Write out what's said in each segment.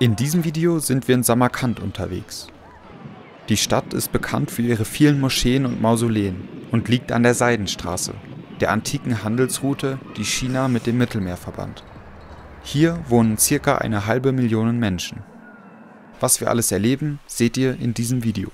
In diesem Video sind wir in Samarkand unterwegs. Die Stadt ist bekannt für ihre vielen Moscheen und Mausoleen und liegt an der Seidenstraße, der antiken Handelsroute, die China mit dem Mittelmeer verband. Hier wohnen ca. 1,5 Million Menschen. Was wir alles erleben, seht ihr in diesem Video.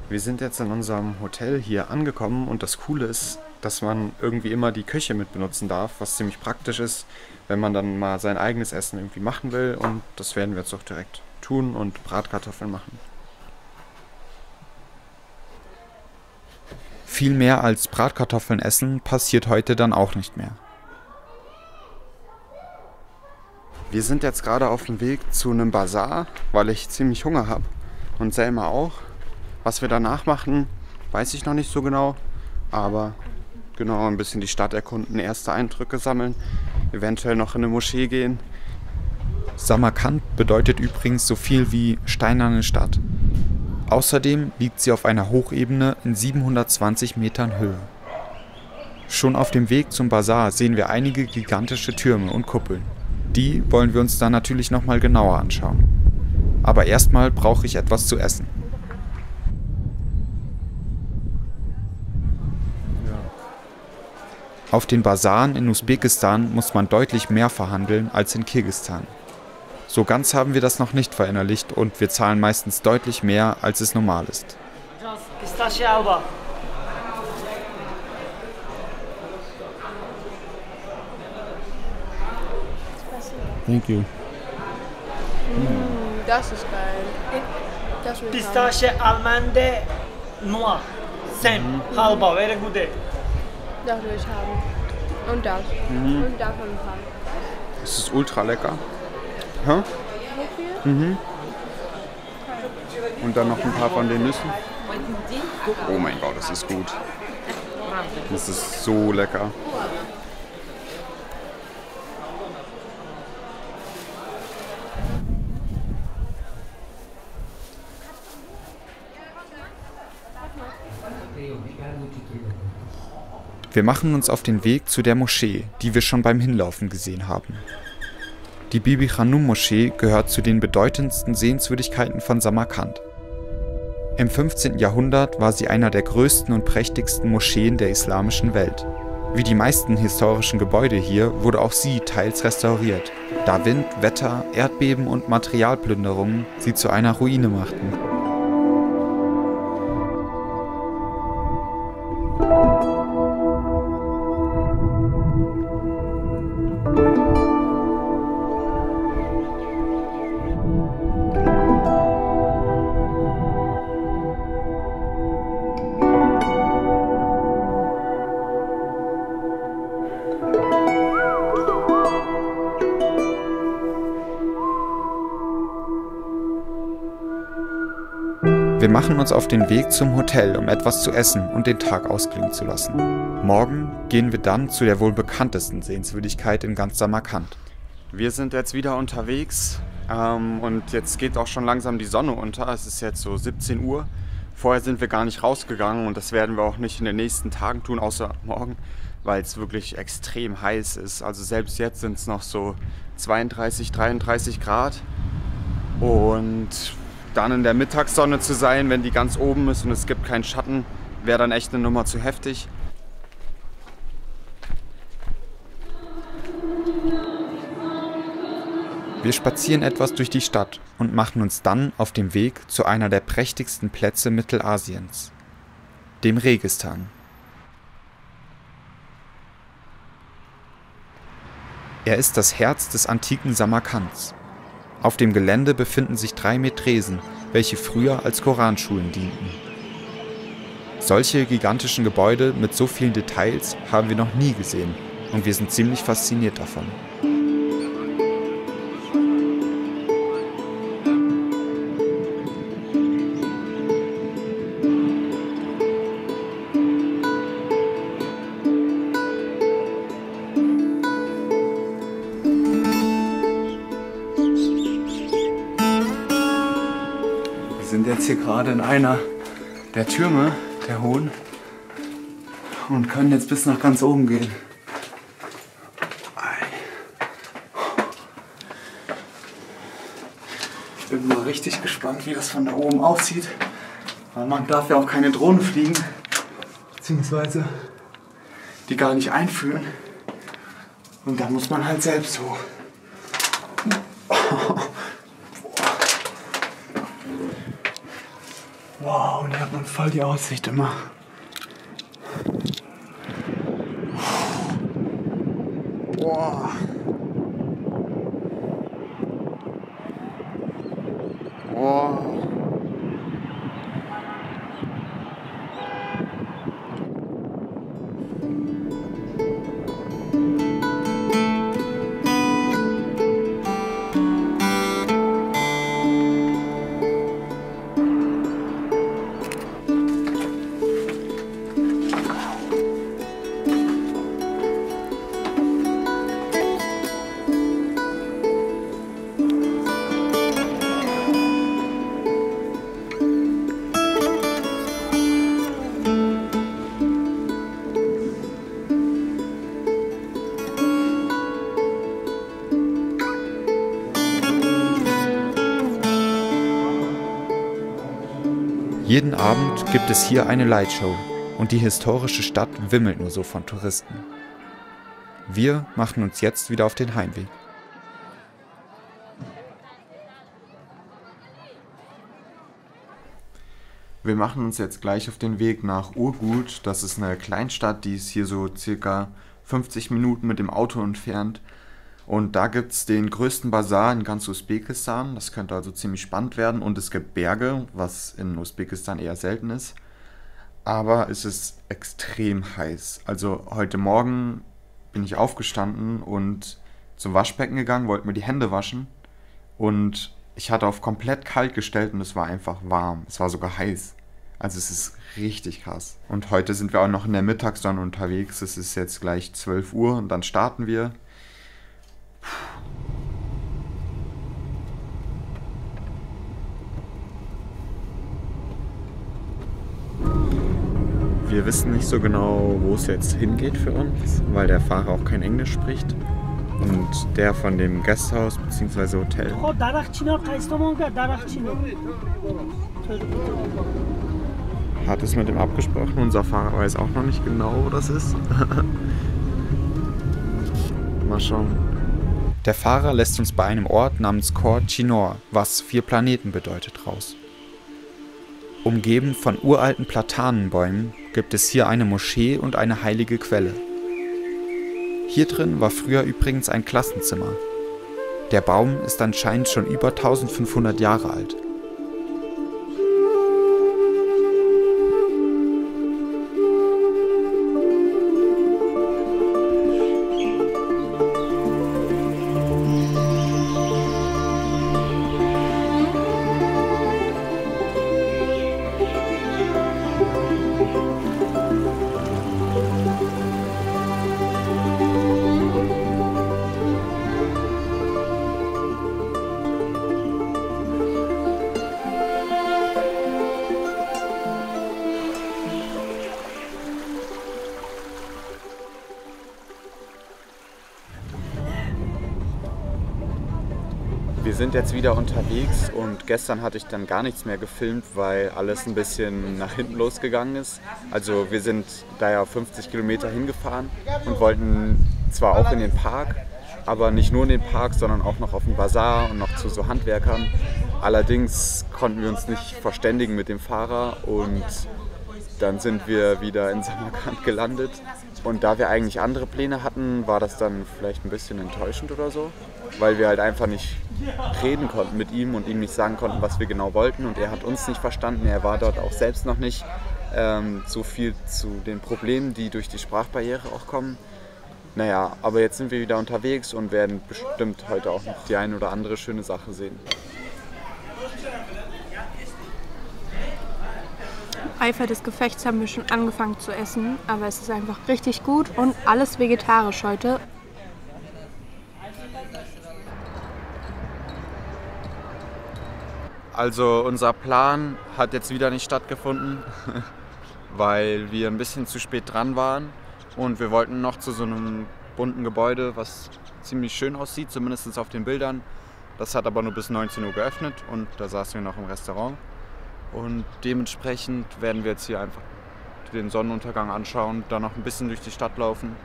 Wir sind jetzt in unserem Hotel hier angekommen und das Coole ist, dass man irgendwie immer die Küche mit benutzen darf, was ziemlich praktisch ist, wenn man dann mal sein eigenes Essen irgendwie machen will, und das werden wir jetzt auch direkt tun und Bratkartoffeln machen. Viel mehr als Bratkartoffeln essen passiert heute dann auch nicht mehr. Wir sind jetzt gerade auf dem Weg zu einem Bazar, weil ich ziemlich Hunger habe und Selma auch. Was wir danach machen, weiß ich noch nicht so genau, aber genau, ein bisschen die Stadt erkunden, erste Eindrücke sammeln, eventuell noch in eine Moschee gehen. Samarkand bedeutet übrigens so viel wie steinerne Stadt. Außerdem liegt sie auf einer Hochebene in 720 Metern Höhe. Schon auf dem Weg zum Bazar sehen wir einige gigantische Türme und Kuppeln. Die wollen wir uns dann natürlich nochmal genauer anschauen. Aber erstmal brauche ich etwas zu essen. Auf den Basaren in Usbekistan muss man deutlich mehr verhandeln als in Kirgisistan. So ganz haben wir das noch nicht verinnerlicht und wir zahlen meistens deutlich mehr, als es normal ist. Thank you. Das ist geil. Das will ich Pistache, Almande, Noir, Sen, Halba, very good. Das will ich haben. Und das. Und davon ein paar. Es ist ultra lecker. Hä? Wofür? Und dann noch ein paar von den Nüssen. Oh mein Gott, das ist gut. Das ist so lecker. Wir machen uns auf den Weg zu der Moschee, die wir schon beim Hinlaufen gesehen haben. Die Bibi Khanum Moschee gehört zu den bedeutendsten Sehenswürdigkeiten von Samarkand. Im 15. Jahrhundert war sie einer der größten und prächtigsten Moscheen der islamischen Welt. Wie die meisten historischen Gebäude hier wurde auch sie teils restauriert, da Wind, Wetter, Erdbeben und Materialplünderungen sie zu einer Ruine machten. Wir machen uns auf den Weg zum Hotel, um etwas zu essen und den Tag ausklingen zu lassen. Morgen gehen wir dann zu der wohl bekanntesten Sehenswürdigkeit in ganz Samarkand. Wir sind jetzt wieder unterwegs und jetzt geht auch schon langsam die Sonne unter. Es ist jetzt so 17 Uhr. Vorher sind wir gar nicht rausgegangen und das werden wir auch nicht in den nächsten Tagen tun, außer morgen, weil es wirklich extrem heiß ist. Also selbst jetzt sind es noch so 32, 33 Grad und dann in der Mittagssonne zu sein, wenn die ganz oben ist und es gibt keinen Schatten, wäre dann echt eine Nummer zu heftig. Wir spazieren etwas durch die Stadt und machen uns dann auf dem Weg zu einer der prächtigsten Plätze Mittelasiens, dem Registan. Er ist das Herz des antiken Samarkands. Auf dem Gelände befinden sich 3 Medresen, welche früher als Koranschulen dienten. Solche gigantischen Gebäude mit so vielen Details haben wir noch nie gesehen und wir sind ziemlich fasziniert davon. Wir sind jetzt hier gerade in einer der Türme, der hohen, und können jetzt bis nach ganz oben gehen. Ich bin mal richtig gespannt, wie das von da oben aussieht. Weil man darf ja auch keine Drohnen fliegen, beziehungsweise die gar nicht einführen. Und da muss man halt selbst hoch. Wow, und da hat man voll die Aussicht immer. Wow. Wow. Jeden Abend gibt es hier eine Lightshow und die historische Stadt wimmelt nur so von Touristen. Wir machen uns jetzt wieder auf den Heimweg. Wir machen uns jetzt gleich auf den Weg nach Urgut. Das ist eine Kleinstadt, die ist hier so circa 50 Minuten mit dem Auto entfernt. Und da gibt es den größten Basar in ganz Usbekistan. Das könnte also ziemlich spannend werden. Und es gibt Berge, was in Usbekistan eher selten ist. Aber es ist extrem heiß. Also heute Morgen bin ich aufgestanden und zum Waschbecken gegangen, wollte mir die Hände waschen. Und ich hatte auf komplett kalt gestellt und es war einfach warm. Es war sogar heiß. Also es ist richtig krass. Und heute sind wir auch noch in der Mittagssonne unterwegs. Es ist jetzt gleich 12 Uhr und dann starten wir. Wir wissen nicht so genau, wo es jetzt hingeht für uns, weil der Fahrer auch kein Englisch spricht. Und der von dem Gasthaus bzw. Hotel hat es mit ihm abgesprochen. Unser Fahrer weiß auch noch nicht genau, wo das ist. Mal schauen. Der Fahrer lässt uns bei einem Ort namens Khor Chinor, was 4 Planeten bedeutet, raus. Umgeben von uralten Platanenbäumen gibt es hier eine Moschee und eine heilige Quelle. Hier drin war früher übrigens ein Klassenzimmer. Der Baum ist anscheinend schon über 1500 Jahre alt. Wir sind jetzt wieder unterwegs und gestern hatte ich dann gar nichts mehr gefilmt, weil alles ein bisschen nach hinten losgegangen ist. Also wir sind da ja 50 Kilometer hingefahren und wollten zwar auch in den Park, aber nicht nur in den Park, sondern auch noch auf den Bazar und noch zu so Handwerkern. Allerdings konnten wir uns nicht verständigen mit dem Fahrer und dann sind wir wieder in Samarkand gelandet. Und da wir eigentlich andere Pläne hatten, war das dann vielleicht ein bisschen enttäuschend oder so, weil wir halt einfach nicht reden konnten mit ihm und ihm nicht sagen konnten, was wir genau wollten. Und er hat uns nicht verstanden, er war dort auch selbst noch nicht. So viel zu den Problemen, die durch die Sprachbarriere auch kommen. Naja, aber jetzt sind wir wieder unterwegs und werden bestimmt heute auch noch die eine oder andere schöne Sache sehen. Eifer des Gefechts haben wir schon angefangen zu essen, aber es ist einfach richtig gut und alles vegetarisch heute. Also unser Plan hat jetzt wieder nicht stattgefunden, weil wir ein bisschen zu spät dran waren und wir wollten noch zu so einem bunten Gebäude, was ziemlich schön aussieht, zumindest auf den Bildern. Das hat aber nur bis 19 Uhr geöffnet und da saßen wir noch im Restaurant. Und dementsprechend werden wir jetzt hier einfach den Sonnenuntergang anschauen, dann noch ein bisschen durch die Stadt laufen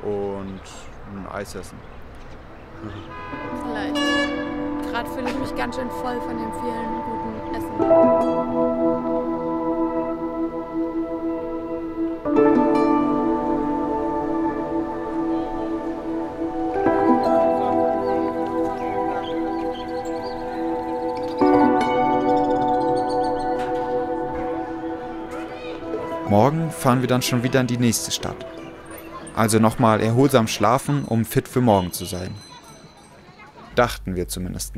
und ein Eis essen. Vielleicht. Gerade fühle ich mich ganz schön voll von dem vielen guten Essen. Morgen fahren wir dann schon wieder in die nächste Stadt. Also nochmal erholsam schlafen, um fit für morgen zu sein. Dachten wir zumindest.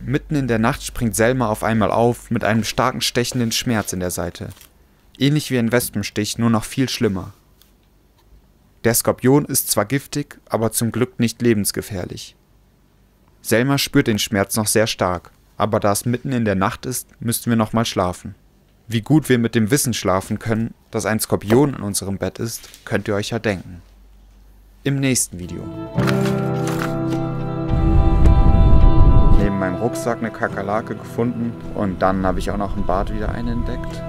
Mitten in der Nacht springt Selma auf einmal auf mit einem starken stechenden Schmerz in der Seite. Ähnlich wie ein Wespenstich, nur noch viel schlimmer. Der Skorpion ist zwar giftig, aber zum Glück nicht lebensgefährlich. Selma spürt den Schmerz noch sehr stark, aber da es mitten in der Nacht ist, müssten wir nochmal schlafen. Wie gut wir mit dem Wissen schlafen können, dass ein Skorpion in unserem Bett ist, könnt ihr euch ja denken. Im nächsten Video. Neben meinem Rucksack eine Kakerlake gefunden und dann habe ich auch noch im Bad wieder eine entdeckt.